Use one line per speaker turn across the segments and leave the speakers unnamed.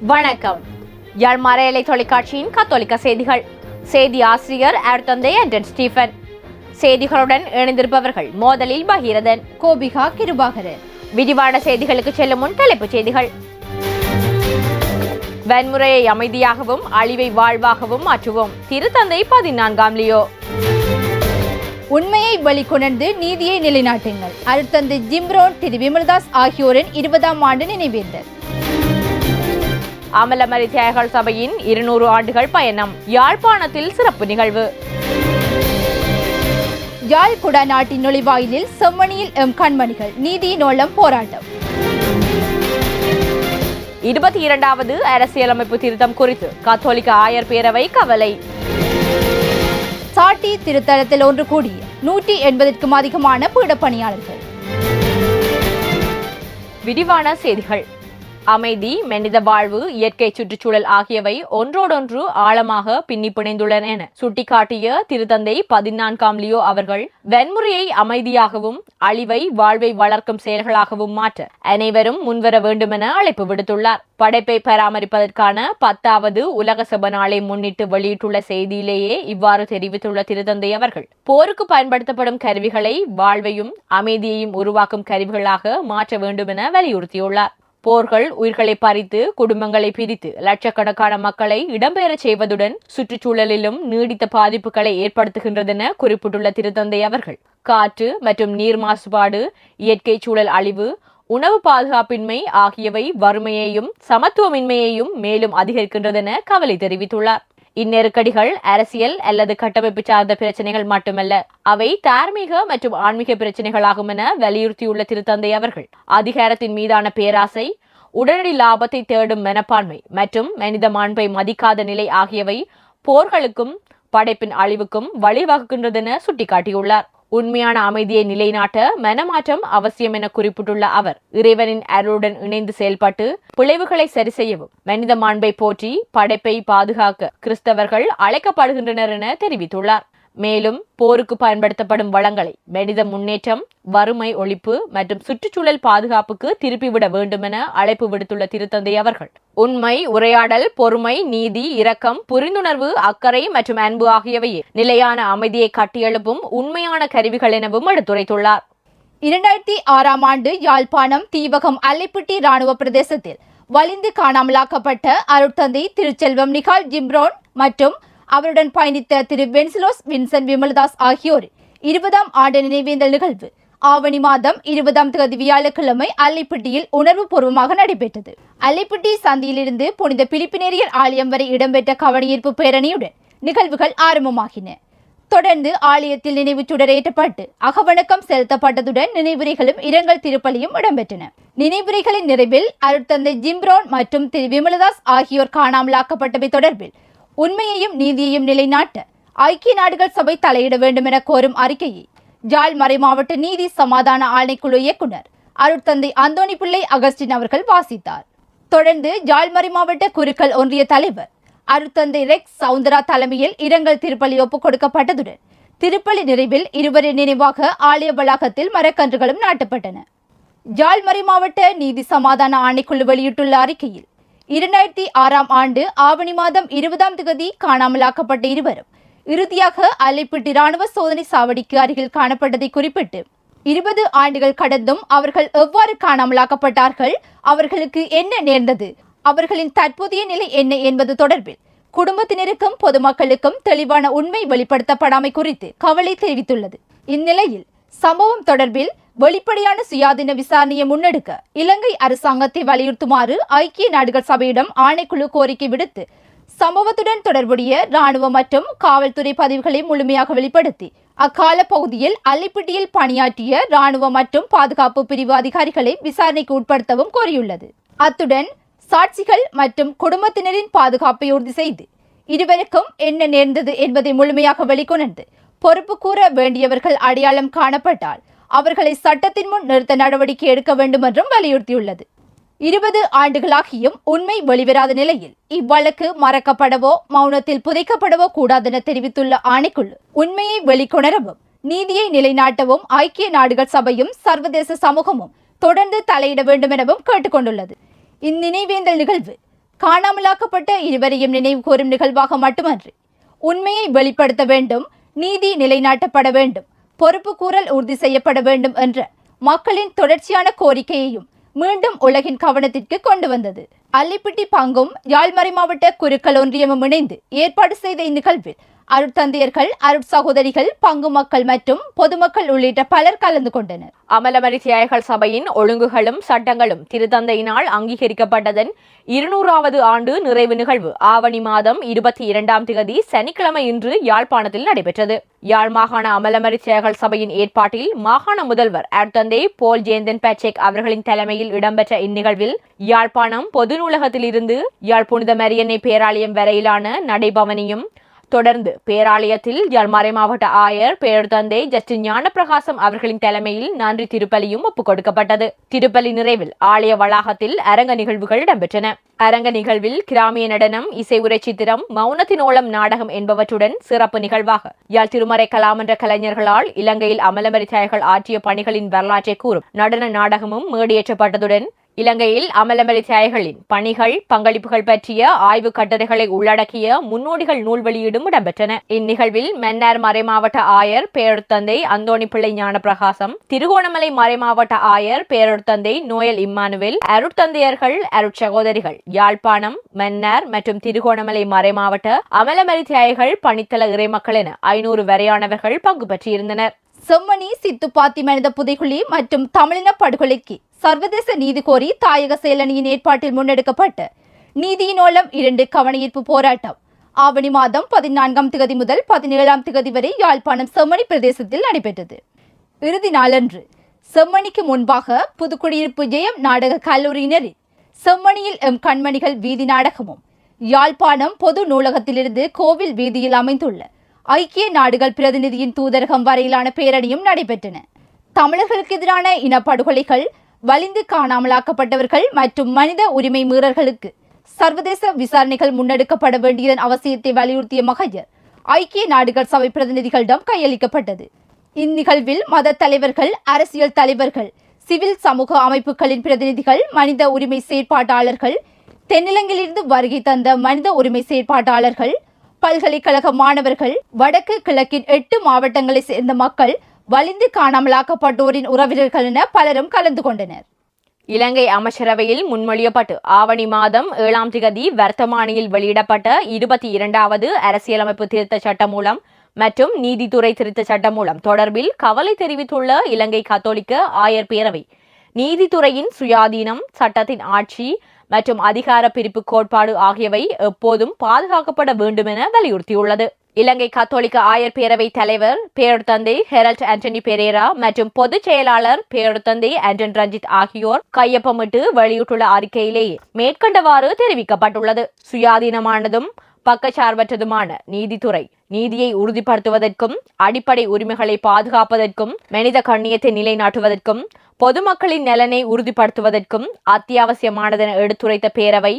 வணக்கம். யாழ் மறையலை தொலைக்காட்சியின் கத்தோலிக்க செய்திகள். செய்தி ஆசிரியர் அருட்தந்தை ஆண்டன் ஸ்டீபன். செய்திகளுடன் இணைந்திருப்பவர்கள் மோதலில் பகீரதன்,
கோபிகா கிருபாகரன்.
விரிவான செய்திகளுக்கு செல்லும் முன் தலைப்புச் செய்திகள். வன்முறையை அமைதியாகவும் அழிவை வாழ்வாகவும் மாற்றுவோம். திருத்தந்தை 14ஆம் லியோ.
உண்மையை வெளிக்கொணர்ந்து நீதியை நிலைநாட்டுங்கள். அருட்தந்தை ஜிம்ரோன், திரு விமல்தாஸ் ஆகியோரின் 20ஆம் ஆண்டு நினைவேந்தல்.
அமலமரி தியாகிகள் சபையின் 200 ஆண்டுகள் பயணம். யாழ்ப்பாணத்தில் சிறப்பு நிகழ்வு.
யாழ் குடாநாட்டின் நுழைவாயிலில் செம்மணியில் எம் கண்மணிகள் நீதியின் ஓலம் போராட்டம்.
22வது அரசியலமைப்பு திருத்தம் குறித்து கத்தோலிக்க ஆயர் பேரவை கவலை.
சாட்டி திருத்தலத்தில் ஒன்று கூடிய 180க்கும் அதிகமான பீடப்பணியாளர்கள்.
விரிவான செய்திகள். அமைதி, மனித வாழ்வு, இயற்கை சுற்றுச்சூழல் ஆகியவை ஒன்றோடொன்று ஆழமாக பின்னி பிணைந்துள்ளன என சுட்டிக்காட்டிய திருத்தந்தை 14ஆம் லியோ அவர்கள் வன்முறையை அமைதியாகவும் அழிவை வாழ்வை வளர்க்கும் செயல்களாகவும் மாற்ற அனைவரும் முன்வர வேண்டுமென அழைப்பு விடுத்துள்ளார். படைப்பை பராமரிப்பதற்கான 10வது உலக செப நாளை முன்னிட்டு வெளியிட்டுள்ள செய்தியிலேயே இவ்வாறு தெரிவித்துள்ள திருத்தந்தை அவர்கள் போருக்கு பயன்படுத்தப்படும் கருவிகளை வாழ்வையும் அமைதியையும் உருவாக்கும் கருவிகளாக மாற்ற வேண்டுமென வலியுறுத்தியுள்ளார். போர்கள் உயிர்களை பறித்து குடும்பங்களை பிரித்து லட்சக்கணக்கான மக்களை இடம்பெயரச் செய்வதுடன் சுற்றுச்சூழலிலும் நீடித்த பாதிப்புகளை ஏற்படுத்துகின்றதென குறிப்பிட்டுள்ள திருத்தந்தை அவர்கள் காற்று மற்றும் நீர் மாசுபாடு, இயற்கை சூழல் அழிவு, உணவு பாதுகாப்பின்மை ஆகியவை வறுமையையும் சமத்துவமின்மையையும் மேலும் அதிகரிக்கின்றதென கவலை தெரிவித்துள்ளார். இந்நெருக்கடிகள் அரசியல் அல்லது கட்டமைப்பு சார்ந்த பிரச்சனைகள் மட்டுமல்ல, அவை தார்மீக மற்றும் ஆன்மீக பிரச்சனைகளாகும் என வலியுறுத்தியுள்ள திருத்தந்தை அவர்கள் அதிகாரத்தின் மீதான பேராசை, உடனடி லாபத்தை தேடும் மனப்பான்மை மற்றும் மனித மாண்பை மதிக்காத நிலை ஆகியவை போர்களுக்கும் படைப்பின் அழிவுக்கும் வழிவகுக்கின்றதென சுட்டிக்காட்டியுள்ளார். உண்மையான அமைதியை நிலைநாட்ட மனமாற்றம் அவசியம் என குறிப்பிட்டுள்ள அவர் இறைவனின் அருளுடன் இணைந்து செயல்பட்டு பிழைவுகளை சரி செய்யவும் மனித மாண்பை போற்றி படைப்பை பாதுகாக்க கிறிஸ்தவர்கள் அழைக்கப்படுகின்றனர் என தெரிவித்துள்ளார். மேலும் போருக்கு பயன்படுத்தப்படும் வளங்களை மனித முன்னேற்றம், வறுமை ஒழிப்பு மற்றும் சுற்றுச்சூழல் பாதுகாப்புக்கு திருப்பிவிட வேண்டும் என அழைப்பு விடுத்துள்ள திருத்தந்தை அவர்கள் உண்மை, உரையாடல், பொறுமை, நீதி, இரக்கம், புரிந்துணர்வு, அக்கறை மற்றும் அன்பு ஆகியவையே நிலையான அமைதியை கட்டியெழுப்பும் உண்மையான கருவிகள் எனவும் எடுத்துரைத்துள்ளார்.
2006ஆம் ஆண்டு யாழ்ப்பாணம் தீவகம் அல்லைப்பிட்டி இராணுவ பிரதேசத்தில் வலிந்து காணாமலாக்கப்பட்ட அருட்தந்தை திருச்செல்வம் நிகால் ஜிம்ரோன் மற்றும் அவருடன் பயணித்த திரு வென்சிலோஸ் வின்சன் விமல்தாஸ் ஆகியோர் 20ஆம் ஆண்டு நினைவேந்தல் நிகழ்வு ஆவணி மாதம் 20ஆம் தேதி வியாழக்கிழமை அல்லைப்பிட்டியில் உணர்வு பூர்வமாக நடைபெற்றது. அல்லைப்பிட்டி சந்தியிலிருந்து புனித பிலிப்பினேரியர் ஆலயம் வரை இடம்பெற்ற கவனஈர்ப்பு பேரணியுடன் நிகழ்வுகள் ஆரம்பமாகின. தொடர்ந்து ஆலயத்தில் நினைவு சுடரேற்றப்பட்டு அகவணக்கம் செலுத்தப்பட்டதுடன் நினைவுரைகளும் இரங்கல் திருப்பலியும் இடம்பெற்றன. நினைவுரைகளின் நிறைவில் அருட்தந்தை ஜிம்ரோன் மற்றும் திரு விமலதாஸ் ஆகியோர் காணாமலாக்கப்பட்டவை தொடர்பில் உண்மையையும் நீதியையும் நிலைநாட்ட ஐக்கிய நாடுகள் சபை தலையிட வேண்டும் என கோரும் அறிக்கையை யாழ் மறைமாவட்ட நீதி சமாதான ஆணைக்குழு இயக்குனர் அருட்தந்தை அந்தோணி பிள்ளை அகஸ்டின் அவர்கள் வாசித்தார். தொடர்ந்து யாழ் மறைமாவட்ட குருக்கள் ஒன்றிய தலைவர் அருட்தந்தை ரெக்ஸ் சவுந்தரா தலைமையில் இரங்கல் திருப்பலி ஒப்புக் கொடுக்கப்பட்டதுடன் திருப்பலி நிறைவில் இருவரின் நினைவாக ஆலய வளாகத்தில் மரக்கன்றுகளும் நாட்டப்பட்டன. யாழ் மறைமாவட்ட நீதி சமாதான ஆணைக்குழு வெளியிட்டுள்ள அறிக்கையில் 2006ஆம் ஆண்டு ஆவணி மாதம் 20ஆம் தேதி காணாமலாக்கப்பட்ட இருவரும் இறுதியாக அல்லைப்பிட்டி இராணுவ சோதனை சாவடிக்கு அருகில் காணப்பட்டதை குறிப்பிட்டு 20 ஆண்டுகள் கடந்தும் அவர்கள் எவ்வாறு காணாமலாக்கப்பட்டார்கள், அவர்களுக்கு என்ன நேர்ந்தது, அவர்களின் தற்போதைய நிலை என்ன என்பது தொடர்பில் குடும்பத்தினருக்கும் பொதுமக்களுக்கும் தெளிவான உண்மை வெளிப்படுத்தப்படாமை குறித்து கவலை தெரிவித்துள்ளது. இந்நிலையில் சம்பவம் தொடர்பில் வெளிப்படையான சுயாதீன விசாரணையை முன்னெடுக்க இலங்கை அரசாங்கத்தை வலியுறுத்துமாறு ஐக்கிய நாடுகள் சபையிடம் ஆணைக்குழு கோரிக்கை விடுத்து சம்பவத்துடன் தொடர்புடைய இராணுவ மற்றும் காவல்துறை பதிவுகளை முழுமையாக வெளிப்படுத்தி அக்கால பகுதியில் அல்லைப்பிட்டியில் பணியாற்றிய இராணுவ மற்றும் பாதுகாப்பு பிரிவு அதிகாரிகளை விசாரணைக்கு உட்படுத்தவும் கோரியுள்ளது. அத்துடன் சாட்சிகள் மற்றும் குடும்பத்தினரின் பாதுகாப்பை உறுதி செய்து இருவருக்கும் என்ன நேர்ந்தது என்பதை முழுமையாக வெளிக்கொணர்ந்து பொறுப்பு கூற வேண்டியவர்கள் அடையாளம் காணப்பட்டால் அவர்களை சட்டத்தின் முன் நிறுத்த நடவடிக்கை எடுக்க வேண்டும் என்றும் வலியுறுத்தியுள்ளது. 20 ஆண்டுகளாகியும் உண்மை வெளிவராத நிலையில் இவ்வழக்கு மறக்கப்படவோ மௌனத்தில் புதைக்கப்படவோ கூடாதென தெரிவித்துள்ள ஆணைக்குழு உண்மையை வெளிக்கொணரவும் நீதியை நிலைநாட்டவும் ஐக்கிய நாடுகள் சபையும் சர்வதேச சமூகமும் தொடர்ந்து தலையிட வேண்டும் எனவும் கேட்டுக்கொண்டுள்ளது. இந்நினைவேந்தல் நிகழ்வு காணாமலாக்கப்பட்ட இருவரையும் நினைவு கூறும் நிகழ்வாக மட்டுமன்றி உண்மையை வெளிப்படுத்த வேண்டும், நீதி நிலைநாட்டப்பட வேண்டும், பொறுப்பு கூறல் உறுதி செய்யப்பட வேண்டும் என்ற மக்களின் தொடர்ச்சியான கோரிக்கையையும் மீண்டும் உலகின் கவனத்திற்கு கொண்டு வந்தது. அல்லிப்பிட்டி பங்கும் யாழ்மறை மாவட்ட குருக்கள் ஒன்றியமும் இணைந்து ஏற்பாடு செய்த இந்நிகழ்வில் அருட்தந்தையர்கள், அருட்சகோதரிகள், பங்கு மக்கள் மற்றும் பொதுமக்கள் உள்ளிட்ட பலர் கலந்து கொண்டனர்.
அமலமரி தியாகிகள் சபையின் ஒழுங்குகளும் சட்டங்களும் திருத்தந்தையினால் அங்கீகரிக்கப்பட்டதன் 200வது ஆண்டு நிறைவு நிகழ்வு ஆவணி மாதம் 22ஆம் தேதி சனிக்கிழமை இன்று யாழ்ப்பாணத்தில் நடைபெற்றது. யாழ் மாகாண அமலமரி தியாகிகள் சபையின் ஏற்பாட்டில் மாகாண முதல்வர் அருட்தந்தை போல் ஜேந்தன் பேச்செக் அவர்களின் தலைமையில் இடம்பெற்ற இந்நிகழ்வில் யாழ்ப்பாணம் பொது நூலகத்தில் இருந்து யாழ் புனித மரியன்னை பேராலயம் வரையிலான நடைபவனியும் தொடர்ந்து பேராலயத்தில் யாழ்மறை மாவட்ட ஆயர் பேரொருத்தந்தை ஜஸ்டின் ஞானப்பிரகாசம் அவர்களின் தலைமையில் நன்றி திருப்பலியும் ஒப்புக் கொடுக்கப்பட்டது. திருப்பலி நிறைவில் ஆலய வளாகத்தில் அரங்க நிகழ்வுகள் இடம்பெற்றன. அரங்க நிகழ்வில் கிராமிய நடனம், இசை உரை சித்திரம், மௌனத்தின் ஓலம் நாடகம் என்பவற்றுடன் சிறப்பு நிகழ்வாக யாழ் திருமறை கலாமன்ற கலைஞர்களால் இலங்கையில் அமலமரி தியாகிகள் ஆற்றிய பணிகளின் வரலாற்றை கூறும் நடன நாடகமும் மேடியேற்றப்பட்டதுடன் இலங்கையில் அமலமரி தியாகிகளின் பணிகள், பங்களிப்புகள் பற்றிய ஆய்வு கட்டுரைகளை உள்ளடக்கிய முன்னோடிகள் நூல் வெளியீடும் இடம்பெற்றன. இந்நிகழ்வில் மன்னார் மறைமாவட்ட ஆயர் பேரொருத்தந்தை அந்தோணி பிள்ளை ஞானப்பிரகாசம், திருகோணமலை மறைமாவட்ட ஆயர் பேரொருத்தந்தை நோயல் இம்மானுவேல், அருட்தந்தையர்கள், அருட்சகோதரிகள், யாழ்ப்பாணம், மன்னார் மற்றும் திருகோணமலை மறைமாவட்ட அமலமரி தியாகிகள் பணித்தள இறைமக்கள் என 500 வரையானவர்கள் பங்கு பெற்றிருந்தனர்.
செம்மணி சித்துப்பாத்தி மனித புதைகுழி மற்றும் தமிழின படுகொலைக்கு சர்வதேச நீதி கோரி தாயக செயலணியின் ஏற்பாட்டில் முன்னெடுக்கப்பட்ட நீதியின் ஓலம் 2 கவனஈர்ப்பு போராட்டம் ஆவணி மாதம் 14ஆம் தேதி முதல் 17ஆம் தேதி வரை யாழ்ப்பாணம் செம்மணி பிரதேசத்தில் நடைபெற்றது. இறுதி நாளன்று செம்மணிக்கு முன்பாக புதுக்குடியிருப்பு ஜெயம் நாடக கல்லூரியினரின் செம்மணியில் எம் கண்மணிகள் வீதி நாடகமும், யாழ்ப்பாணம் பொது நூலகத்திலிருந்து கோவில் வீதியில் அமைந்துள்ள ஐக்கிய நாடுகள் பிரதிநிதியின் தூதரகம் வரையிலான பேரணியும் நடைபெற்றன. தமிழர்களுக்கு எதிரான இனப்படுகொலைகள், வலிந்து காணாமலாக்கப்பட்டவர்கள் மற்றும் மனித உரிமை மீறல்களுக்கு சர்வதேச விசாரணைகள் முன்னெடுக்கப்பட வேண்டியதன் அவசியத்தை வலியுறுத்திய மகஜர் ஐக்கிய நாடுகள் சபை பிரதிநிதிகளிடம் கையளிக்கப்பட்டது. இந்நிகழ்வில் மத தலைவர்கள், அரசியல் தலைவர்கள், சிவில் சமூக அமைப்புகளின் பிரதிநிதிகள், மனித உரிமை செயற்பாட்டாளர்கள், தென்னிலங்கையிலிருந்து வருகை தந்த மனித உரிமை செயற்பாட்டாளர்கள், பல்கலைக்கழக மாணவர்கள், வடக்கு கிழக்கின் 8 மாவட்டங்களை சேர்ந்த மக்கள், வலிந்து காணாமலாக்கப்பட்டோரின் உறவினர்கள் என பலரும் கலந்து கொண்டனர்.
இலங்கை அமைச்சரவையில் முன்மொழியப்பட்டு ஆவணி மாதம் 7ஆம் தேதி வர்த்தமானியில் வெளியிடப்பட்ட 22வது அரசியலமைப்பு திருத்த சட்டம் மூலம் மற்றும் நீதித்துறை திருத்த சட்டம் மூலம் தொடர்பில் கவலை தெரிவித்துள்ள இலங்கை கத்தோலிக்க ஆயர் பேரவை, நீதித்துறையின் சுயாதீனம், சட்டத்தின் ஆட்சி மற்றும் அதிகார பிரிப்பு கோட்பாடு ஆகியவை எப்போதும் பாதுகாக்கப்பட வேண்டும் என வலியுறுத்தியுள்ளது. இலங்கை கத்தோலிக்க ஆயர் பேரவை தலைவர் பேரொருத்தந்தை ஹெரல்ட் ஆண்டனி பெரேரா மற்றும் பொதுச் செயலாளர் பேரொருத்தந்தை ஆண்டன் ரஞ்சித் ஆகியோர் கையொப்பமிட்டு வெளியிட்டுள்ள அறிக்கையிலேயே மேற்கண்டவாறு தெரிவிக்கப்பட்டுள்ளது. சுயாதீனமானதும் பக்கச்சார்பற்றதுமான நீதித்துறை நீதியை உறுதிப்படுத்துவதற்கும், அடிப்படை உரிமைகளை பாதுகாப்பதற்கும், மனித கண்ணியத்தை நிலைநாட்டுவதற்கும், பொதுமக்களின் நலனை உறுதிப்படுத்துவதற்கும் அத்தியாவசியமானதென எடுத்துரைத்த பேரவை,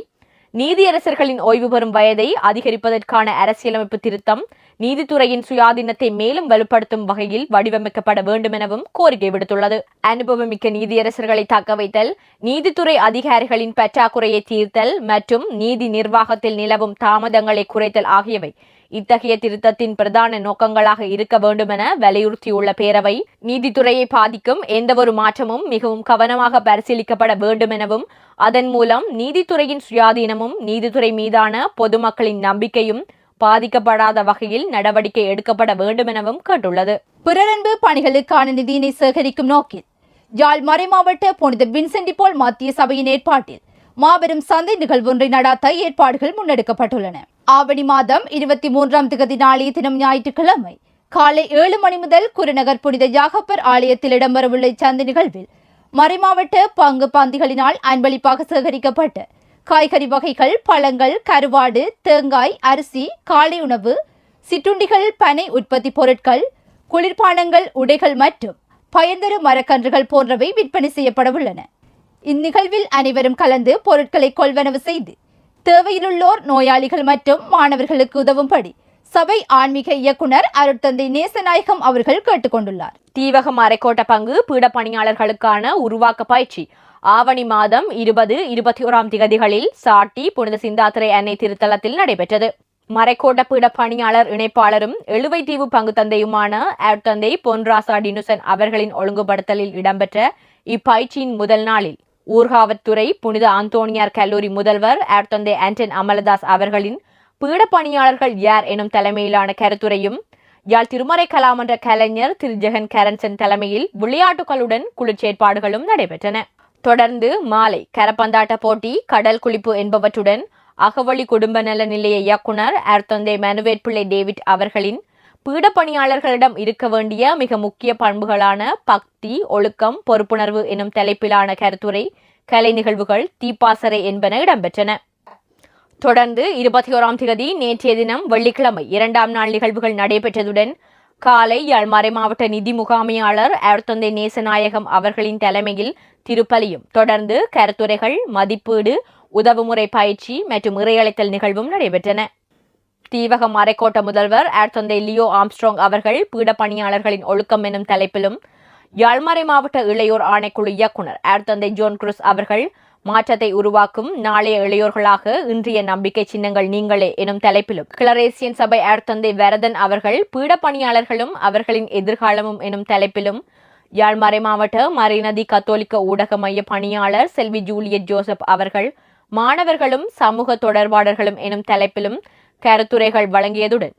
நீதியரசர்களின் ஓய்வு பெறும் வயதை அதிகரிப்பதற்கான அரசியலமைப்பு திருத்தம் நீதித்துறையின் சுயாதீனத்தை மேலும் வலுப்படுத்தும் வகையில் வடிவமைக்கப்பட வேண்டும் எனவும் கோரிக்கை விடுத்துள்ளது. அனுபவமிக்க நீதியரசர்களை தக்கவைத்தல், நீதித்துறை அதிகாரிகளின் பற்றாக்குறையை தீர்த்தல் மற்றும் நீதி நிர்வாகத்தில் நிலவும் தாமதங்களை குறைத்தல் ஆகியவை இத்தகைய திருத்தத்தின் பிரதான நோக்கங்களாக இருக்க வேண்டும் என வலியுறுத்தியுள்ள பேரவை, நீதித்துறையை பாதிக்கும் எந்தவொரு மாற்றமும் மிகவும் கவனமாக பரிசீலிக்கப்பட வேண்டும் எனவும், அதன் மூலம் நீதித்துறையின் சுயாதீனமும் நீதித்துறை மீதான பொதுமக்களின் நம்பிக்கையும் பாதிக்கப்படாத வகையில் நடவடிக்கை எடுக்கப்பட வேண்டும் எனவும் கேட்டுள்ளது.
பிறரன்பு பணிகளுக்கான நிதியினை சேகரிக்கும் நோக்கில் யாழ் மறைமாவட்ட புனித வின்சென்ட் போல் மத்திய சபையின் ஏற்பாட்டில் மாபெரும் சந்தை நிகழ்வொன்றை நடாத்த ஏற்பாடுகள் முன்னெடுக்கப்பட்டுள்ளன. ஆவணி மாதம் 23ஆம் தேதி நாளைய தினம் ஞாயிற்றுக்கிழமை காலை 7 மணி முதல் குருநகர் புனித யாகப்பர் ஆலயத்தில் இடம்பெறவுள்ள இச்சந்தை நிகழ்வில் மறைமாவட்ட பங்கு பந்திகளினால் அன்பளிப்பாக சேகரிக்கப்பட்ட காய்கறி வகைகள், பழங்கள், கருவாடு, தேங்காய், அரிசி, காலை உணவு, சிற்றுண்டிகள், பனை உற்பத்தி பொருட்கள், குளிர்பானங்கள், உடைகள் மற்றும் பயன்தரும் மரக்கன்றுகள் போன்றவை விற்பனை செய்யப்பட உள்ளன. இந்நிகழ்வில் அனைவரும் கலந்து பொருட்களை கொள்வனவு செய்து தேவையிலுள்ளோர், நோயாளிகள் மற்றும் மாணவர்களுக்கு உதவும்படி சபை ஆன்மீக இயக்குனர் அருட்தந்தை நேசநாயகம் அவர்கள் கேட்டுக்கொண்டுள்ளார்.
தீவகம் அரைக்கோட்ட பங்கு பீட பணியாளர்களுக்கான உருவாக்க பயிற்சி ஆவணி மாதம் 20, 21 திகதிகளில் சாட்டி புனித சிந்தாத்திரை அன்னை திருத்தலத்தில் நடைபெற்றது. மறைக்கோட்ட பீட பணியாளர் இணைப்பாளரும் எழுவைத்தீவு பங்கு தந்தையுமான அருட்தந்தை பொன்ராசா டினுசன் அவர்களின் ஒழுங்குபடுத்தலில் இடம்பெற்ற இப்பயிற்சியின் முதல் நாளில் ஊர்காவத்துறை புனித அந்தோணியார் கல்லூரி முதல்வர் அருட்தந்தை ஆண்டன் அமலதாஸ் அவர்களின் பீட பணியாளர்கள் யார் எனும் தலைமையிலான கருத்துரையும், யாழ் திருமறை கலாமன்ற கலைஞர் திரு ஜெகன் கரன்சன் தலைமையில் விளையாட்டுகளுடன் குளிர்ச்சேற்பாடுகளும் நடைபெற்றன. தொடர்ந்து மாலை கரப்பந்தாட்ட போட்டி, கடல் குளிப்பு என்பவற்றுடன் அகவழி குடும்ப நல நிலைய இயக்குனர் அருட்தந்தை மனுவேட் பிள்ளை டேவிட் அவர்களின் பீட பணியாளர்களிடம் இருக்க வேண்டிய மிக முக்கிய பண்புகளான பக்தி, ஒழுக்கம், பொறுப்புணர்வு எனும் தலைப்பிலான கருத்துரை, கலை நிகழ்வுகள், தீப்பாசறை என்பன இடம்பெற்றன. தொடர்ந்து 21 திகதி நேற்றைய தினம் வெள்ளிக்கிழமை 2ஆம் நாள் நிகழ்வுகள் நடைபெற்றதுடன் காலை யாழ் மறைமாவட்ட நிதி முகாமையாளர் அருட்தந்தை நேசநாயகம் அவர்களின் தலைமையில் திருப்பலியும், தொடர்ந்து கருத்துரைகள், மதிப்பீடு, உதவுமுறை பயிற்சி மற்றும் இறையழைத்தல் நிகழ்வும் நடைபெற்றன. தீவகம் மறைக்கோட்ட முதல்வர் அருட்தந்தை லியோ ஆம்ஸ்ட்ராங் அவர்கள் பீட பணியாளர்களின் ஒழுக்கம் எனும் தலைப்பிலும், யாழ்மறை மாவட்ட இளையோர் ஆணைக்குழு இயக்குனர் அருட்தந்தை ஜோன் குரூஸ் அவர்கள் மாற்றத்தை உருவாக்கும் நாளைய இளையோர்களாக இன்றைய நம்பிக்கை சின்னங்கள் நீங்களே எனும் தலைப்பிலும், கிளரேசியன் சபை அருட்தந்தை வரதன் அவர்கள் பீட பணியாளர்களும் அவர்களின் எதிர்காலமும் எனும் தலைப்பிலும், யாழ்மறை மாவட்ட மறைநதி கத்தோலிக்க ஊடக மைய பணியாளர் செல்வி ஜூலியட் ஜோசப் அவர்கள் மாணவர்களும் சமூக தொடர்பாளர்களும் எனும் தலைப்பிலும் கருத்துரைகள் வழங்கியதுடன்,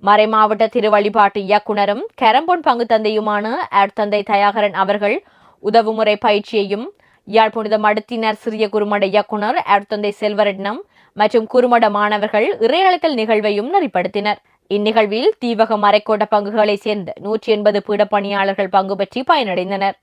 மறைமாவட்ட திருவழிபாட்டு இயக்குனரும் கரம்பொன் பங்கு தந்தையுமான அருட்தந்தை தயாகரன் அவர்கள் உதவுமுறை பயிற்சியையும், யாழ் புனித மடத்தினர் சிறிய குறுமட இயக்குனர் அருட்தந்தை செல்வரட்னம் மற்றும் குறுமட மாணவர்கள் இறையழைத்தல் நிகழ்வையும் நெறிப்படுத்தினர். இந்நிகழ்வில் தீவக மறைக்கோட்ட பங்குகளைச் சேர்ந்த 180 பீட பணியாளர்கள் பங்கு பெற்றி பயனடைந்தனர்.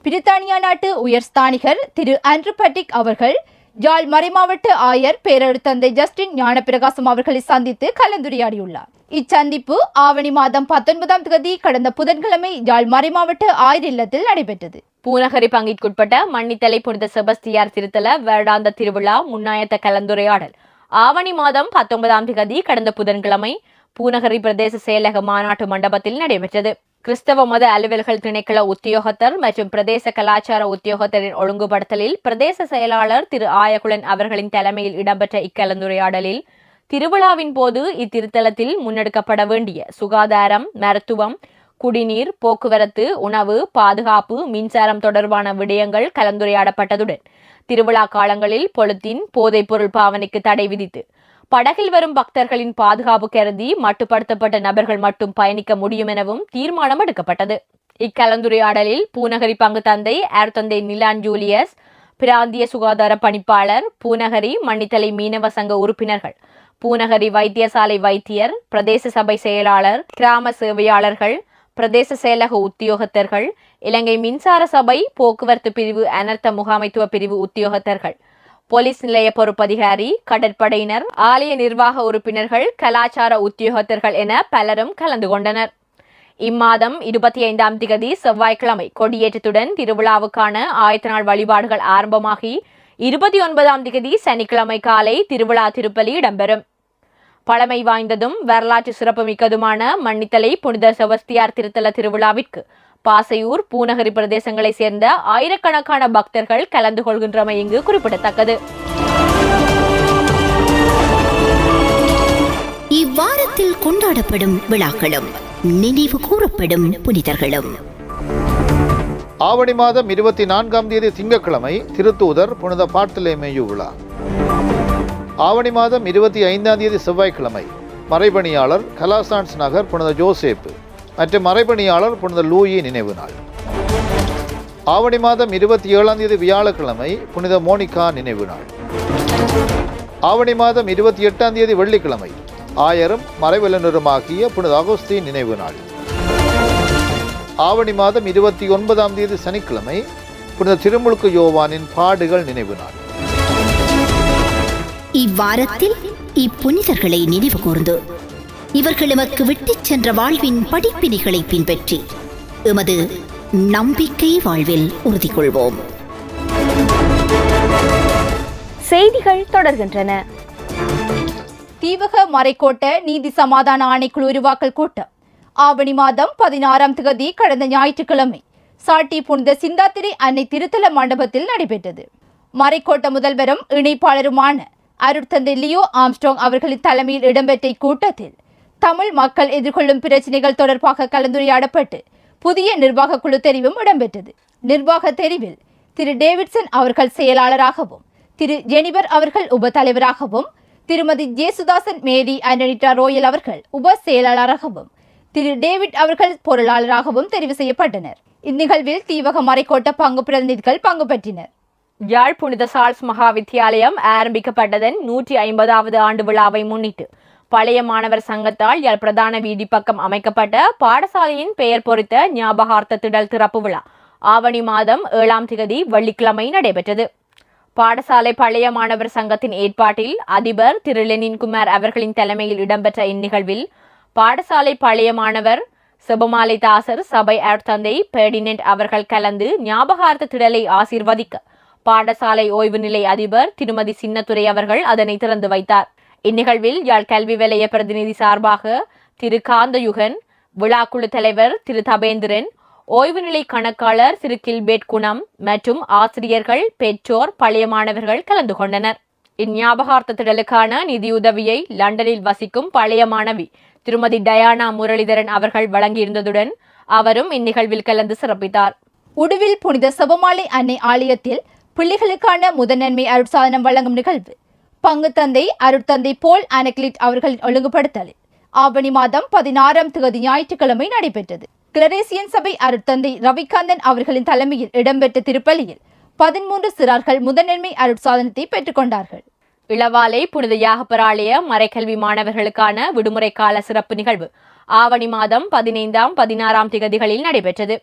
பிரித்தானியா நாட்டு உயர்ஸ்தானிகர் திரு ஆண்ட்ரூ பட்டிக் அவர்கள் யாழ் மறைமாவட்ட ஆயர் பேரருட்தந்தை ஜஸ்டின் ஞானப்பிரகாசம் அவர்களை சந்தித்து கலந்துரையாடியுள்ளார். இச்சந்திப்பு ஆவணி மாதம் 19ஆம் தேதி கடந்த புதன்கிழமை யாழ் மறைமாவட்ட ஆயர் இல்லத்தில் நடைபெற்றது.
பூநகரி பங்கிற்குட்பட்ட மன்னித்தலை புனித செபஸ்தியார் திருத்தல வருடாந்த திருவிழா முன்னாயத்த கலந்துரையாடல் ஆவணி மாதம் 19ஆம் தேதி கடந்த புதன்கிழமை பூநகரி பிரதேச செயலக மாநாட்டு மண்டபத்தில் நடைபெற்றது. கிறிஸ்தவ மத அலுவல்கள் திணைக்கள உத்தியோகத்தர் மற்றும் பிரதேச கலாச்சார உத்தியோகத்தரின் ஒழுங்குபடுத்தலில் பிரதேச செயலாளர் திரு ஆயகுலன் அவர்களின் தலைமையில் இடம்பெற்ற இக்கலந்துரையாடலில் திருவிழாவின் போது இத்திருத்தலத்தில் முன்னெடுக்கப்பட வேண்டிய சுகாதாரம், மருத்துவம், குடிநீர், போக்குவரத்து, உணவு, பாதுகாப்பு, மின்சாரம் தொடர்பான விடயங்கள் கலந்துரையாடப்பட்டதுடன் திருவிழா காலங்களில் பொலித்தீன், போதைப்பொருள் பாவனைக்கு தடை விதித்து படகில் வரும் பக்தர்களின் பாதுகாப்பு கருதி மட்டுப்படுத்தப்பட்ட நபர்கள் மட்டும் பயணிக்க முடியும் எனவும் தீர்மானம் எடுக்கப்பட்டது. இக்கலந்துரையாடலில் பூநகரி பங்கு தந்தை அருட்தந்தை நிலான் ஜூலியஸ், பிராந்திய சுகாதார பணிப்பாளர், பூநகரி மன்னித்தலை மீனவ சங்க உறுப்பினர்கள், பூநகரி வைத்தியசாலை வைத்தியர், பிரதேச சபை செயலாளர், கிராம சேவையாளர்கள், பிரதேச செயலக உத்தியோகத்தர்கள், இலங்கை மின்சார சபை போக்குவரத்து பிரிவு அனர்த்த முகாமைத்துவ பிரிவு உத்தியோகத்தர்கள், போலீஸ் நிலைய பொறுப்பதிகாரி, கடற்படையினர், ஆலய நிர்வாக உறுப்பினர்கள், கலாச்சார உத்தியோகத்தர்கள் என பலரும் கலந்து கொண்டனர். இம்மாதம் 25ஆம் தேதி செவ்வாய்க்கிழமை கொடியேற்றத்துடன் திருவிழாவுக்கான ஆயத்த நாள் வழிபாடுகள் ஆரம்பமாகி 29ஆம் தேதி சனிக்கிழமை காலை திருவிழா திருப்பலி இடம்பெறும். பழமை வாய்ந்ததும் வரலாற்று சிறப்புமிக்கதுமான மன்னித்தலை புனித செபஸ்தியார் திருத்தல திருவிழாவிற்கு பாசையூர், பூநகரி பிரதேசங்களை சேர்ந்த ஆயிரக்கணக்கான பக்தர்கள் கலந்து கொள்கின்றமை இங்கு குறிப்பிடத்தக்கது.
இவ்வாரத்தில் கொண்டாடப்படும் விழாக்களும் நினைவு கூறப்படும் புனிதர்களும்.
ஆவணி மாதம் 24ஆம் தேதி திங்கட்கிழமை திருத்தூதர் புனித பார்த்தலேமேயு விழா. ஆவணி மாதம் 25ஆம் தேதி செவ்வாய்க்கிழமை மறைபணியாளர் கலாசான்ஸ் நகர் புனித ஜோசேப்பு மற்றும் மறைபணியாளர் புனித லூயி நினைவு நாள். ஆவணி மாதம் 27ஆம் தேதி வியாழக்கிழமை புனித மோனிகா நினைவு நாள். ஆவணி மாதம் 28ஆம் தேதி வெள்ளிக்கிழமை ஆயரும் மறைவல்லுநருமாகிய புனித அகஸ்தீன் நினைவு நாள். ஆவணி மாதம் 29ஆம் தேதி சனிக்கிழமை புனித திருமுழுக்கு யோவானின் பாடுகள் நினைவு நாள்.
இவ்வாரத்தில் இப்புனிதர்களை நினைவு கூர்ந்து இவர்கள் எமக்கு விட்டுச் சென்ற வாழ்வின் படிப்பினைகளை பின்பற்றி எமது நம்பிக்கை வாழ்வில் உறுதி கொள்வோம்.
செய்திகள் தொடர்கின்றன.
தீவக மறைக்கோட்ட நீதி சமாதான ஆணைக்குழு உருவாக்கல் கூட்டம் ஆவணி மாதம் 16ஆம் தேதி கடந்த ஞாயிற்றுக்கிழமை சாட்டி புனித சிந்தாத்திரை அன்னை திருத்தல மண்டபத்தில் நடைபெற்றது. மறைக்கோட்ட முதல்வரும் இணைப்பாளருமான அருட்தந்தை லியோ ஆம்ஸ்ட்ராங் அவர்களின் தலைமையில் இடம்பெற்ற கூட்டத்தில் தமிழ் மக்கள் எதிர்கொள்ளும் பிரச்சினைகள் தொடர்பாக கலந்துரையாடப்பட்டு புதிய நிர்வாக குழு தெரிவும் இடம்பெற்றது. நிர்வாக தெரிவில் திரு டேவிட்சன் அவர்கள் செயலாளராகவும், திரு ஜெனிபர் அவர்கள் உப தலைவராகவும், திருமதி ஜேசுதாசன் மேரி அண்டனிட்டா ரோயல் அவர்கள் உப செயலாளராகவும், திரு டேவிட் அவர்கள் பொருளாளராகவும் தெரிவு செய்யப்பட்டனர். இந்நிகழ்வில் தீவக மறைக்கோட்ட பங்கு பிரதிநிதிகள் பங்கு பெற்றனர்.
யாழ் புனித சார்ல்ஸ் மகா வித்தியாலயம் ஆரம்பிக்கப்பட்டதன் 150வது ஆண்டு விழாவை முன்னிட்டு பழைய மாணவர் சங்கத்தால் யாழ் பிரதான வீதி பக்கம் அமைக்கப்பட்ட பாடசாலையின் பெயர் பொறித்த ஞாபகார்த்த திடல் திறப்பு விழா ஆவணி மாதம் 7ஆம் தேதி வெள்ளிக்கிழமை நடைபெற்றது. பாடசாலை பழைய மாணவர் சங்கத்தின் ஏற்பாட்டில் அதிபர் திரு லெனின் குமார் அவர்களின் தலைமையில் இடம்பெற்ற இந்நிகழ்வில் பாடசாலை பழைய மாணவர் செபமாலை தாசர் சபை அருட்தந்தை பெர்டினென்ட் அவர்கள் கலந்து ஞாபகார்த்த திடலை ஆசீர்வதிக்க பாடசாலை ஓய்வு நிலை அதிபர் திருமதி சின்னத்துரை அவர்கள் அதனை திறந்து வைத்தார். இந்நிகழ்வில் யாழ் கல்வி வலய பிரதிநிதி சார்பாக திரு காந்தயுகன், விழாக்குழு தலைவர் திரு தபேந்திரன், ஓய்வு நிலை கணக்காளர் திரு கில்பேட் குணம் மற்றும் ஆசிரியர்கள், பெற்றோர், பழைய மாணவர்கள் கலந்து கொண்டனர். இந்ஞாபகார்த்த திடலுக்கான நிதியுதவியை லண்டனில் வசிக்கும் பழைய மாணவி திருமதி டயானா முரளிதரன் அவர்கள் வழங்கியிருந்ததுடன் அவரும் இந்நிகழ்வில் கலந்து சிறப்பித்தார்.
உடுவில் புனித செபமாலை அன்னை ஆலயத்தில் பிள்ளைகளுக்கான முதன்மை அருட்சாதனம் வழங்கும் நிகழ்வு பங்கு தந்தை அருட்தந்தை போல் அனக்லிட் அவர்களின் ஒழுங்குபடுத்தலில் ஆவணி மாதம் 16ஆம் தேதி ஞாயிற்றுக்கிழமை நடைபெற்றது. கிளரேசியன் சபை அருட்தந்தை ரவிகாந்தன் அவர்களின் தலைமையில் இடம்பெற்ற திருப்பலியில் 13 சிறார்கள் முதன்மை அருட்சாதனத்தை பெற்றுக்கொண்டார்கள்.
இளவாலை புனித யாகப்பராலய மறைக்கல்வி மாணவர்களுக்கான விடுமுறை கால சிறப்பு நிகழ்வு ஆவணி மாதம் 15ஆம் 16ஆம் தேதிகளில் நடைபெற்றது.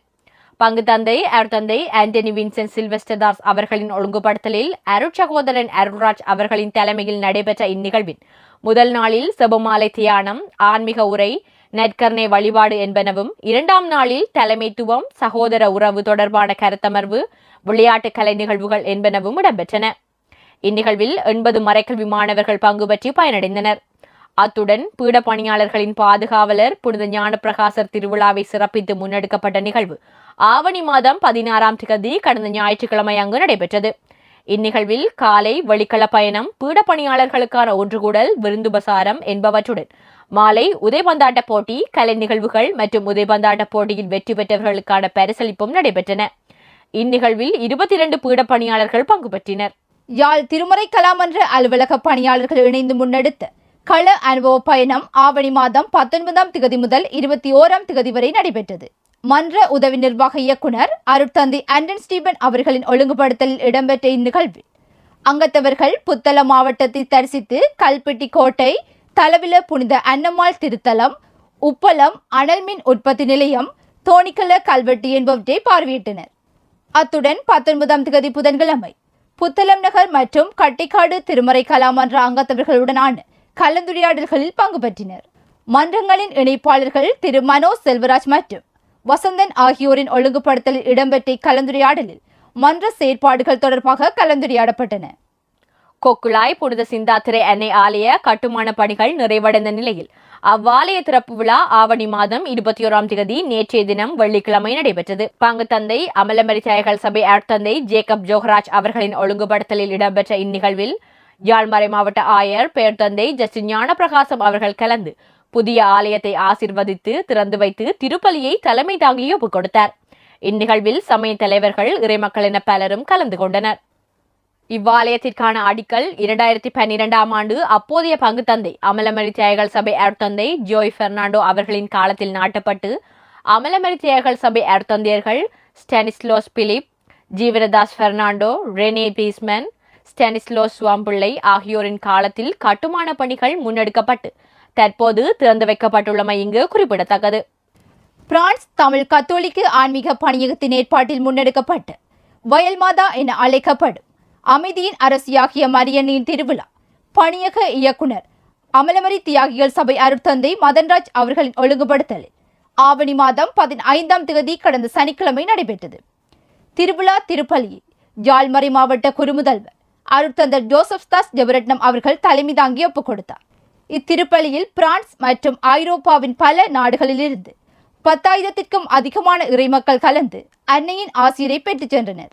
பங்கு தந்தை அருட்தந்தை ஆண்டனி வின்சென்ட் சில்வெஸ்டர் அவர்களின் ஒழுங்குபடுத்தலில் அருட்சகோதரன் அருள்ராஜ் அவர்களின் தலைமையில் நடைபெற்ற இந்நிகழ்வின் முதல் நாளில் செபமாலை தியானம், ஆன்மீக உரை, நற்கருணை வழிபாடு என்பனவும், 2ஆம் நாளில் தலைமைத்துவம், சகோதர உறவு தொடர்பான கருத்தமர்வு, விளையாட்டு கலை நிகழ்வுகள் என்பனவும் இடம்பெற்றன. இந்நிகழ்வில் 80 மறைக்கல்வி மாணவர்கள் பங்கு பற்றி பயனடைந்தனர். அத்துடன் பீட பணியாளர்களின் பாதுகாவலர் புனித ஞானப்பிரகாசர் திருவிழாவை சிறப்பித்து முன்னெடுக்கப்பட்ட நிகழ்வு ஆவணி மாதம் 16ஆம் தேதி கடந்த ஞாயிற்றுக்கிழமை அங்கு நடைபெற்றது. இந்நிகழ்வில் காலை வெளிக்கள பயணம், பீட பணியாளர்களுக்கான ஒன்றுகூடல், விருந்துபசாரம் என்பவற்றுடன் மாலை உதைபந்தாட்ட போட்டி, கலை நிகழ்வுகள் மற்றும் உதைபந்தாட்ட போட்டியில் வெற்றி பெற்றவர்களுக்கான பரிசளிப்பும் நடைபெற்றன. இந்நிகழ்வில் 22 பீட பணியாளர்கள் பங்கு பெற்றனர்.
யாழ் திருமறை கலாமன்ற அலுவலக பணியாளர்கள் இணைந்து முன்னெடுத்த கள அனுபவ பயணம் ஆவணி மாதம் 19ஆம் தேதி முதல் 21ஆம் தேதி வரை நடைபெற்றது. மன்ற உதவி நிர்வாக இயக்குனர் அருட்தந்தை ஆண்டன் ஸ்டீபன் அவர்களின் ஒழுங்குபடுத்தலில் இடம்பெற்ற இந்நிகழ்வில் அங்கத்தவர்கள் புத்தளம் மாவட்டத்தை தரிசித்து கல்பெட்டி கோட்டை, தலவில புனித அன்னம்மாள் திருத்தலம், உப்பளம் அனல்மின் உற்பத்தி நிலையம், தோணிக்கல கல்வெட்டு என்பவற்றை பார்வையிட்டனர். அத்துடன் 19ஆம் தேதி புதன்கிழமை புத்தளம் நகர் மற்றும் கட்டிக்காடு திருமறை கலாமன்ற அங்கத்தவர்களுடனான கலந்துரையாடல்களில் பங்கு பெற்றனர். மன்றங்களின் இணைப்பாளர்கள் திரு மனோஜ் செல்வராஜ் மற்றும் வசந்தன் ஆகியோரின் ஒழுங்குபடுத்தலில் இடம்பெற்ற கலந்துரையாடலில் மன்ற செயற்பாடுகள் தொடர்பாக கலந்துரையாடப்பட்டன.
கொக்குளாய் புனித சிந்தாத்திரை அன்னை ஆலய கட்டுமான பணிகள் நிறைவடைந்த நிலையில் அவ்வாலய திறப்பு விழா ஆவணி மாதம் 21ஆம் தேதி நேற்றைய தினம் வெள்ளிக்கிழமை நடைபெற்றது. பங்கு தந்தை அமலமரி தியாகிகள் சபை அருட்தந்தை ஜேக்கப் ஜோஹராஜ் அவர்களின் ஒழுங்குபடுத்தலில் இடம்பெற்ற இந்நிகழ்வில் யாழ்மறை மாவட்ட ஆயர் பேர்தந்தை ஜஸ்டின் ஞானப்பிரகாசம் அவர்கள் கலந்து புதிய ஆலயத்தை ஆசீர்வதித்து திறந்து வைத்து திருப்பலியை தலைமை தாங்கி ஒப்புக் கொடுத்தார். இந்நிகழ்வில் சமய தலைவர்கள், இறைமக்கள் என பலரும் கலந்து கொண்டனர். இவ்வாலயத்திற்கான அடிக்கல் 2012ஆம் ஆண்டு அப்போதைய பங்கு தந்தை அமலமரி தியாகிகள் சபை அருட்தந்தை ஜோய் பெர்னாண்டோ அவர்களின் காலத்தில் நாட்டப்பட்டு அமலமரி தியாகிகள் சபை அருட்தந்தையர்கள் ஸ்டானிஸ்லோஸ் பிலிப், ஜீவனதாஸ் பெர்னாண்டோ, ரெனே பீஸ்மன், ஸ்டானிஸ்லோஸ் சுவாம்பிள்ளை ஆகியோரின் காலத்தில் கட்டுமான பணிகள் முன்னெடுக்கப்பட்டு தற்போது திறந்து வைக்கப்பட்டுள்ளமை இங்கு குறிப்பிடத்தக்கது.
பிரான்ஸ் தமிழ் கத்தோலிக்க ஆன்மீக பணியகத்தின் ஏற்பாட்டில் முன்னெடுக்கப்பட்டு வயல் மாதா என அழைக்கப்படும் அமைதியின் அரசியாகிய மரியன்னின் திருவிழா பணியக இயக்குனர் அமலமரி தியாகிகள் சபை அருட்தந்தை மதன்ராஜ் அவர்களின் ஒழுங்குபடுத்தலில் ஆவணி மாதம் 15ஆம் தேதி கடந்த சனிக்கிழமை நடைபெற்றது. திருவிழா திருப்பலியை யாழ்மறை மாவட்ட குறுமுதல்வர் அருட்தந்தர் ஜோசப் தாஸ் ஜெபரட்னம் அவர்கள் தலைமை தாங்கி ஒப்புக் கொடுத்தார். இத்திருப்பலியில் பிரான்ஸ் மற்றும் ஐரோப்பாவின் பல நாடுகளிலிருந்து 10,000-க்கும் அதிகமான இறைமக்கள் கலந்து அன்னையின் ஆசிரை பெற்றுச் சென்றனர்.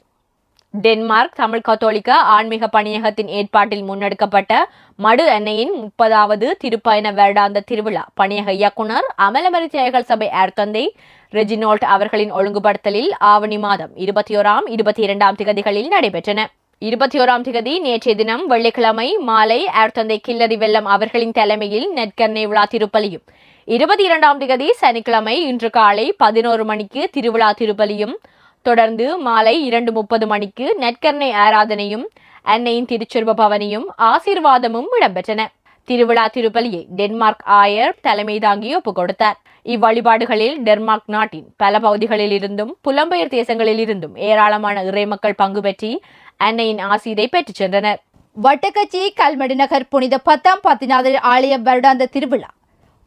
டென்மார்க் தமிழ் கத்தோலிக்க ஆன்மீக பணியகத்தின் ஏற்பாட்டில் முன்னெடுக்கப்பட்ட மடு அன்னையின் 30வது திருப்பயண வருடாந்த திருவிழா பணியக இயக்குனர் அமலமரி தியாகிகள் சபை அருட்தந்தை ரெஜினோல்ட் அவர்களின் ஒழுங்குபடுத்தலில் ஆவணி மாதம் 21ஆம் 22ஆம் திகதிகளில் நடைபெற்றன. 21ஆம் திகதி நேற்றைய தினம் வெள்ளிக்கிழமை மாலை அருட்தந்தை கில்லரி வெல்லம் அவர்களின் தலைமையில் நெற்கர்ணை விழா திருப்பலியும், 22ஆம் திகதி சனிக்கிழமை இன்று காலை 11 மணிக்கு திருவிழா திருப்பலியும், தொடர்ந்து மாலை 2:30 மணிக்கு நெற்கர்ணை ஆராதனையும் அன்னையின் திருச்சொர்ப பவனியும் ஆசீர்வாதமும் இடம்பெற்றன. திருவிழா திருப்பலியை டென்மார்க் ஆயர் தலைமை தாங்கி ஒப்புக் கொடுத்தார். இவ்வழிபாடுகளில் டென்மார்க் நாட்டின் பல பகுதிகளில் இருந்தும் புலம்பெயர் தேசங்களில் இருந்தும் ஏராளமான இறைமக்கள் பங்கு பெற்றி அன்னையின் ஆசீரை பெற்றுச் சென்றனர்.
வட்டக்கச்சி கல்மடு நகர் புனித 10ஆம் பத்திநாதர் ஆலய வருடாந்த திருவிழா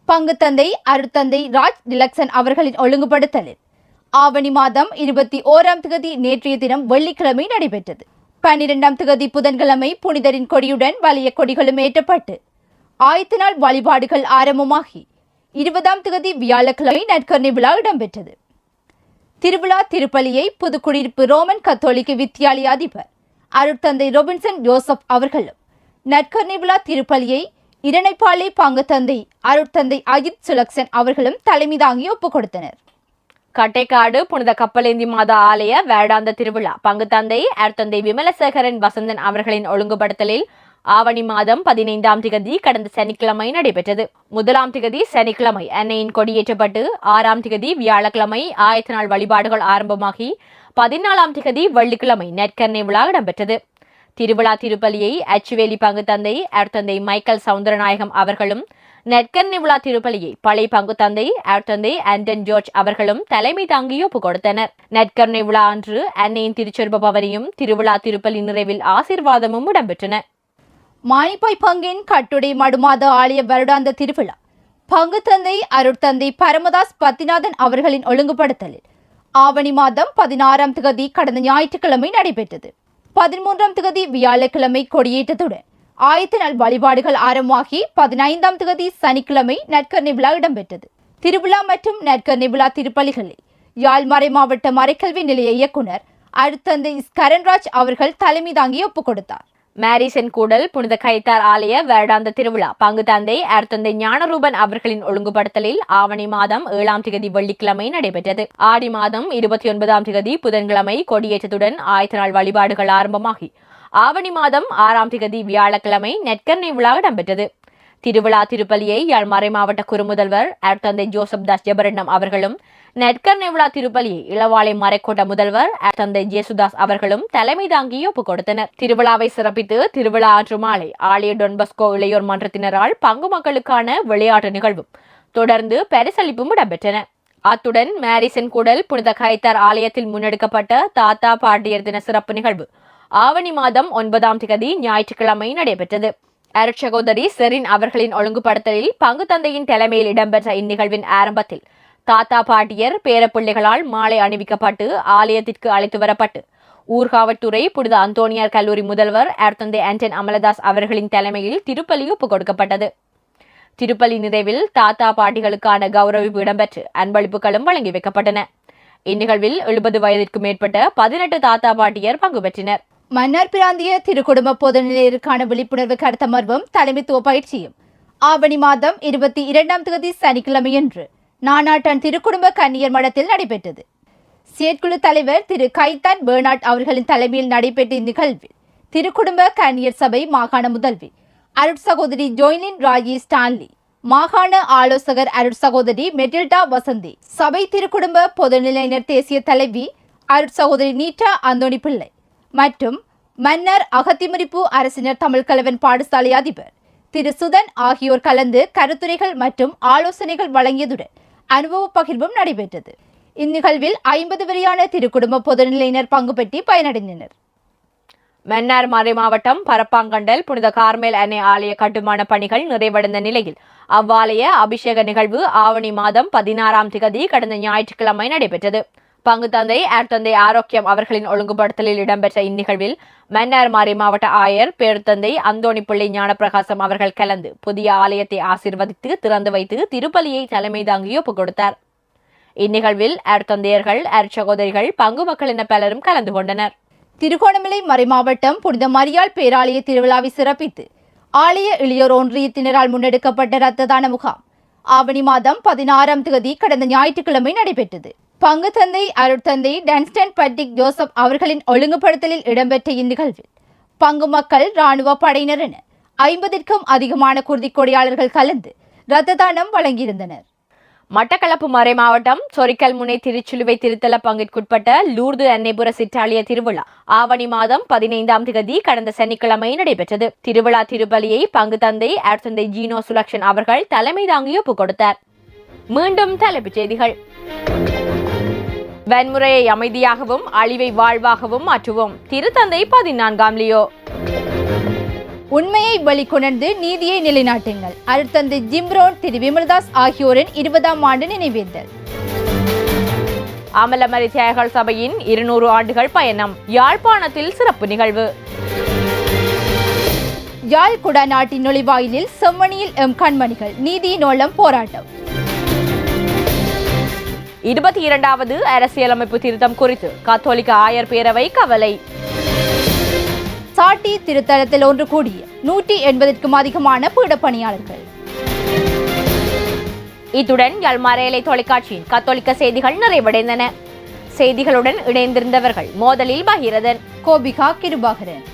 பங்கு தந்தை அருட்தந்தை ராஜ் டிலக்சன் அவர்களின் ஒழுங்குபடுத்தலில் ஆவணி மாதம் 21ஆம் திகதி நேற்றைய தினம் வெள்ளிக்கிழமை நடைபெற்றது. 12ஆம் திகதி புதன்கிழமை புனிதரின் கொடியுடன் வலிய கொடிகளும் ஏற்றப்பட்டு ஆயத்த நாள் வழிபாடுகள் ஆரம்பமாகி 20ஆம் திகதி வியாழக்கிழமை நற்கர்ணை விழா இடம்பெற்றது. திருவிழா திருப்பலியை புதுக்குடியிருப்பு ரோமன் கத்தோலிக்க வித்தியாலய அதிபர் அருட்தந்தை ரொபின்சன் ஜோசப் அவர்களும், நற்கர்ணை விழா திருப்பலியை இரணைப்பாளை பங்கு தந்தை அருட்தந்தை அஜித் சுலக்சன் அவர்களும் தலைமை தாங்கி ஒப்புக் கொடுத்தனர்.
கட்டைக்காடு புனித கப்பலேந்தி மாதா ஆலய வேடாந்த திருவிழா பங்கு தந்தை அருட்தந்தை விமலசேகரன் வசந்தன் அவர்களின் ஒழுங்குபடுத்தலில் ஆவணி மாதம் 15ஆம் திகதி கடந்த சனிக்கிழமை நடைபெற்றது. 1ஆம் திகதி சனிக்கிழமை அன்னையின் கொடியேற்றப்பட்டு 6ஆம் திகதி வியாழக்கிழமை ஆயத்த நாள் வழிபாடுகள் ஆரம்பமாகி 14ஆம் திகதி வெள்ளிக்கிழமை நெற்கர்ணை விழா இடம்பெற்றது. திருவிழா திருப்பலியை அச்சுவேலி பங்கு தந்தை அருட்தந்தை மைக்கேல் சவுந்தரநாயகம் அவர்களும், நெற்கர்ணை விழா திருப்பலியை பழைய பங்கு தந்தை அருட்தந்தை ஆண்டன் ஜார்ஜ் அவர்களும் தலைமை தாங்கி ஒப்புக் கொடுத்தனர். நெற்கர்ணை விழா அன்று அன்னையின் திருச்சொர்ப பவனியும் திருவிழா திருப்பலி நிறைவில் ஆசீர்வாதமும் இடம்பெற்றன.
மானிப்பாய் பங்கின் கட்டுடை மடுமாத ஆலய வருடாந்த திருவிழா பங்கு தந்தை அருட்தந்தை பரமதாஸ் பத்திநாதன் அவர்களின் ஒழுங்குபடுத்தலில் ஆவணி மாதம் 16ஆம் திகதி கடந்த ஞாயிற்றுக்கிழமை நடைபெற்றது. 13ஆம் திகதி வியாழக்கிழமை கொடியேற்றத்துடன் ஆயத்த நாள் வழிபாடுகள் ஆரம்பமாகி 15ஆம் திகதி சனிக்கிழமை நற்கர்ணை விழா இடம்பெற்றது. திருவிழா மற்றும் நற்கர்ணை விழா திருப்பலிகளில் யாழ் மறை மாவட்ட மறைக்கல்வி நிலைய இயக்குனர் அருட்தந்தை கரன்ராஜ் அவர்கள் தலைமை தாங்கி ஒப்புக் கொடுத்தார்.
மேரிசன் கூடல் புனித கைத்தார் ஆலய வருடாந்த திருவிழா பங்கு தந்தை அருட்தந்தை ஞானரூபன் அவர்களின் ஒழுங்குபடுத்தலில் ஆவணி மாதம் 7ஆம் திகதி வெள்ளிக்கிழமை நடைபெற்றது. ஆடி மாதம் 29ஆம் திகதி புதன்கிழமை கொடியேற்றத்துடன் ஆயத்த நாள் வழிபாடுகள் ஆரம்பமாகி ஆவணி மாதம் 6ஆம் திகதி வியாழக்கிழமை நெற்கர்ணை விழா இடம்பெற்றது. திருவிழா திருப்பலியை யாழ் மறை மாவட்ட குறுமுதல்வர் அருட்தந்தை ஜோசப் தாஸ் ஜெபரட்னம் அவர்களும், நெற்கர்ணை விழா திருப்பலியை இளவாலை மறைக்கோட்ட முதல்வர் அருட்தந்தை ஜேசுதாஸ் அவர்களும் தலைமை தாங்கி ஒப்புக் கொடுத்தனர். திருவிழாவை சிறப்பித்து திருவிழா அன்று மாலை ஆலய டொன்பஸ்கோ இளையோர் மன்றத்தினரால் பங்கு மக்களுக்கான விளையாட்டு நிகழ்வும் தொடர்ந்து பரிசளிப்பும் இடம்பெற்றன. அத்துடன் மேரிசன் கூடல் புனித கைத்தார் ஆலயத்தில் முன்னெடுக்கப்பட்ட தாத்தா பாட்டியர் தின சிறப்பு நிகழ்வு ஆவணி மாதம் 9ஆம் திகதி ஞாயிற்றுக்கிழமை நடைபெற்றது. அருட்சகோதரி செரின் அவர்களின் ஒழுங்குபடுத்தலில் பங்கு தந்தையின் தலைமையில் இடம்பெற்ற இந்நிகழ்வின் ஆரம்பத்தில் தாத்தா பாட்டியர் பேரப்பிள்ளைகளால் மாலை அணிவிக்கப்பட்டு ஆலயத்திற்கு அழைத்து வரப்பட்டு ஊர்காவற்துறை புனித அந்தோனியார் கல்லூரி முதல்வர் அருட்தந்தை ஆண்டன் அமலதாஸ் அவர்களின் தலைமையில் திருப்பலி ஒப்புக் கொடுக்கப்பட்டது. திருப்பலி நிறைவில் தாத்தா பாட்டிகளுக்கான கௌரவிப்பு இடம்பெற்று அன்பளிப்புகளும் வழங்கி வைக்கப்பட்டன. இந்நிகழ்வில் 70 வயதிற்கு மேற்பட்ட 18 தாத்தா பாட்டியர் பங்கு பெற்றனர்.
மன்னார் பிராந்திய திருக்குடும்ப பொதுநிலையருக்கான விழிப்புணர்வு கருத்தமர்வும் தலைமைத்துவ பயிற்சியும் ஆவணி மாதம் 22ஆம் தேதி சனிக்கிழமையன்று நானாட்டன் திருக்குடும்ப கன்னியர் மடத்தில் நடைபெற்றது. செயற்குழு தலைவர் திரு கைத்தான் பெர்னாட் அவர்களின் தலைமையில் நடைபெற்ற இந்நிகழ்வில் திருக்குடும்ப கன்னியர் சபை மாகாண முதல்வி அருட்சகோதரி ஜோய்லின் ராஜி ஸ்டான்லி, மாகாண ஆலோசகர் அருட்சகோதரி மெட்டில்டா வசந்தி, சபை திருக்குடும்ப பொதுநிலையினர் தேசிய தலைவி அருட்சகோதரி நீட்டா அந்தோணி பிள்ளை மற்றும் மன்னர் அகத்திமுறிப்பு அரசினர் தமிழ் கலவன் பாடசாலை அதிபர் திரு சுதன் ஆகியோர் கலந்து கருத்துரைகள் மற்றும் ஆலோசனைகள் வழங்கியதுடன் அனுபவ பகிர்வும் நடைபெற்றது. இந்நிகழ்வில் 50 வரையான திருக்குடும்ப பொதுநிலையினர் பங்கு பெற்றி பயனடைந்தனர்.
மன்னார் மறை மாவட்டம் பரப்பாங்கண்டல் புனித கார்மேல் அன்னை ஆலய கட்டுமான பணிகள் நிறைவடைந்த நிலையில் அவ்வாலய அபிஷேக நிகழ்வு ஆவணி மாதம் 16ஆம் திகதி கடந்த ஞாயிற்றுக்கிழமை நடைபெற்றது. பங்கு தந்தை அருட்தந்தை ஆரோக்கியம் அவர்களின் ஒழுங்குபடுத்தலில் இடம்பெற்ற இந்நிகழ்வில் மன்னார் மறை மாவட்ட ஆயர் பேருத்தந்தை அந்தோணி பிள்ளை ஞானப்பிரகாசம் அவர்கள் கலந்து புதிய ஆலயத்தை ஆசீர்வதித்து திறந்து வைத்து திருப்பலியை தலைமை தாங்கி ஒப்புக் கொடுத்தார். இந்நிகழ்வில் அருட்தந்தையர்கள் அருட்சகோதரிகள் பங்கு மக்கள் என பலரும் கலந்து கொண்டனர்.
திருகோணமலை மறைமாவட்டம் புனித மரியாள் பேராலய திருவிழாவை சிறப்பித்து ஆலய இளையோர் ஒன்றியத்தினரால் முன்னெடுக்கப்பட்ட இரத்த தான முகாம் ஆவணி மாதம் 16ஆம் தேதி கடந்த ஞாயிற்றுக்கிழமை நடைபெற்றது. பங்கு தந்தை அருட்தந்தை டான்ஸ்டன் பட்டிக் ஜோசப் அவர்களின் ஒழுங்குபடுத்தலில் இடம்பெற்ற இந்நிகழ்வில் பங்கு மக்கள் இராணுவ படையினர் என 50க்கும் அதிகமான குருதிக் கொடியாளர்கள் கலந்து இரத்த தானம் வழங்கியிருந்தனர்.
மட்டக்களப்பு மறை மாவட்டம் சொரிக்கல்முனை திருச்சிலுவை திருத்தல பங்கிற்குட்பட்ட லூர்து அன்னைபுர சிற்றாலய திருவிழா ஆவணி மாதம் 15ஆம் தேதி கடந்த சனிக்கிழமை நடைபெற்றது. திருவிழா திருப்பலியை பங்கு தந்தை அருட்தந்தை ஜீனோ சுலக்ஷன் அவர்கள் தலைமை தாங்கி ஒப்புக் கொடுத்தார். மீண்டும் தலைப்புச் செய்திகள். வன்முறையை அமைதியாகவும் அழிவை வாழ்வாகவும் மாற்றுவோம். திருத்தந்தை 14ஆம் லியோ.
உண்மையை வெளிக்கொணர்ந்து நீதியை நிலைநாட்டுங்கள். அருட்தந்தை ஜிம்ரோன் திரு விமல்தாஸ் ஆகியோரின் 20ஆம் ஆண்டு நினைவேந்தல்.
அமலமரி தியாகிகள் சபையின் 200 ஆண்டுகள் பயணம் யாழ்ப்பாணத்தில் சிறப்பு நிகழ்வு.
யாழ் குடாநாட்டின் நுழைவாயிலில் செம்மணியில் எம் கண்மணிகள் நீதியினோளம் போராட்டம்.
22வது அரசியலமைப்பு திருத்தம் குறித்து கத்தோலிக்க ஆயர் பேரவை கவலை.
சாட்டி திருத்தலத்தில் ஒன்று கூடிய 180க்கும் அதிகமான பீடப்பணியாளர்கள்.
இத்துடன் யாழ் மறையலை தொலைக்காட்சியின் கத்தோலிக்க செய்திகள் நிறைவடைந்தன. செய்திகளுடன் இணைந்திருந்தவர்கள் மோதலில் பகிரதன்,
கோபிகா கிருபாகரன்.